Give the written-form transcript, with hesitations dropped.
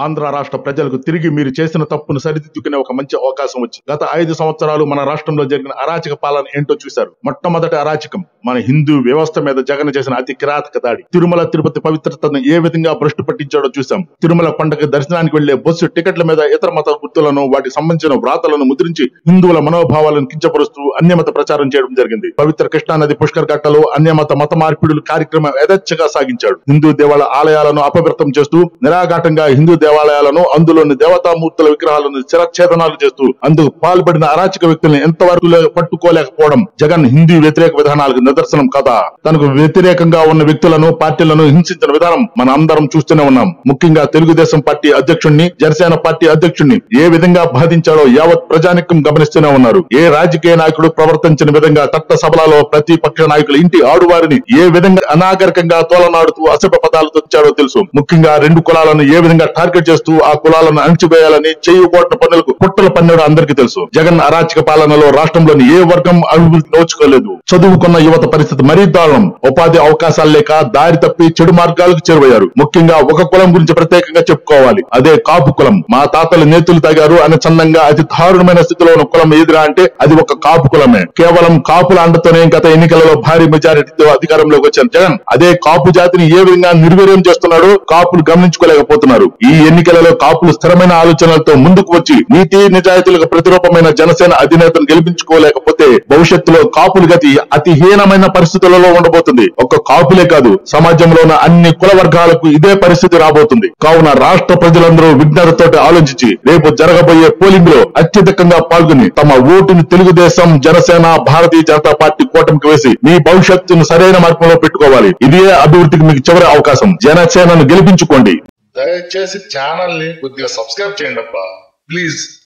ఆంధ్ర రాష్ట్ర ప్రజలకు తిరిగి మీరు చేసిన తప్పును సరిదిద్దుకునే ఒక మంచి అవకాశం వచ్చింది. గత 5 సంవత్సరాలు మన రాష్ట్రంలో జరిగిన అరాచక పాలన ఏంటో చూశారు. మొట్టమొదటి అరాచకం మన హిందూ వ్యవస్థ మీద జగన్ చేసిన అతి కిరాతక దాడి. తిరుమల తిరుపతి పవిత్రతను ఏ విధంగా భ్రష్టు పట్టించాడో చూశాం. తిరుమల పండుగ దర్శనానికి వెళ్లే బస్సు టికెట్ల మీద ఇతర మత గుర్తులను వాటికి సంబంధించిన వ్రాతలను ముద్రించి హిందువుల మనోభావాలను కించపరుస్తూ అన్యమత ప్రచారం చేయడం జరిగింది. పవిత్ర కృష్ణానది పుష్కర్ ఘట్టలో మత మార్పిడులు కార్యక్రమం యథేచ్ఛగా సాగించాడు. హిందూ దేవాలయ ఆలయాలను అపవిత్రం చేస్తూ నిరాఘాటంగా హిందూ దేవాలయాలను అందులోని దేవతామూర్తుల విగ్రహాలను శిరఛేదనాలు చేస్తూ అందుకు పాల్పడిన అరాచక వ్యక్తులను ఎంతవరకు పట్టుకోలేకపోవడం జగన్ హిందూ వ్యతిరేక విధానాలకు నిదర్శనం కదా. తనకు వ్యతిరేకంగా ఉన్న వ్యక్తులను పార్టీలను హింసించిన విధానం మన అందరం చూస్తూనే ఉన్నాం. ముఖ్యంగా తెలుగుదేశం పార్టీ అధ్యక్షుడిని, జనసేన పార్టీ అధ్యక్షుడిని ఏ విధంగా బాధించాడో యావత్ ప్రజానికం గమనిస్తూనే ఉన్నారు. ఏ రాజకీయ నాయకుడు ప్రవర్తించిన విధంగా చట్ట సభలలో ప్రతిపక్ష నాయకుల ఇంటి ఆడువారిని ఏ విధంగా అనాగరికంగా తోలనాడుతూ అసభ్య పదాలతో ఇచ్చాడో తెలుసు. ముఖ్యంగా 2 కులాలను ఏ విధంగా టార్గెట్ చేస్తూ ఆ కులాలను అణచివేయాలని చేయబోతున్న పనులకు కుట్రలు పన్నుడు అందరికీ తెలుసు. జగన్ అరాచక పాలనలో రాష్ట్రంలోని ఏ వర్గం అభివృద్ధి నోచుకోలేదు. చదువుకున్న యువత పరిస్థితి మరీ దారుణం. ఉపాధి అవకాశాలు లేక దారి తప్పి చెడు మార్గాలకు చేరువయ్యారు. ముఖ్యంగా ఒక కులం గురించి ప్రత్యేకంగా చెప్పుకోవాలి. అదే కాపు కులం. మా తాతలు నేతులు తాగారు అని చందంగా అతి దారుణమైన స్థితిలో ఉన్న కులం ఏదిరా అంటే అది ఒక కాపు కులమే. కేవలం కాపుల అండతోనే గత ఎన్నికలలో భారీ మెజారిటీతో అధికారంలోకి వచ్చారు జగన్. అదే కాపు జాతిని ఏ విధంగా నిర్వీర్యం చేస్తున్నాడో కాపులు గమనించుకోలేకపోతున్నారు. ఈ ఎన్నికలలో కాపులు స్థిరమైన ఆలోచనలతో ముందుకు వచ్చి నీతి నిజాయితీలకు ప్రతిరూపమైన జనసేన అధినేతను గెలిపించుకోలేకపోతే భవిష్యత్తులో కాపుల గతి అతి హీనమైన పరిస్థితులలో ఉండబోతుంది. ఒక్క కాపులే కాదు, సమాజంలో ఉన్న అన్ని కుల వర్గాలకు ఇదే పరిస్థితి రాబోతుంది. కావున రాష్ట్ర ప్రజలందరూ విజ్ఞతతోటి ఆలోచించి రేపు జరగబోయే పోలింగ్ లో అత్యధికంగా పాల్గొని తమ ఓటుని తెలుగుదేశం, జనసేన, భారతీయ జనతా పార్టీ కూటమికి వేసి మీ భవిష్యత్తును సరైన మార్గంలో పెట్టుకోవాలి. ఇదే అభివృద్ధికి మీకు చివరి అవకాశం. జనసేనను గెలిపించుకోండి. దయచేసి ఛానల్ ని కొద్దిగా సబ్స్క్రైబ్ చేయండి అబ్బా, ప్లీజ్.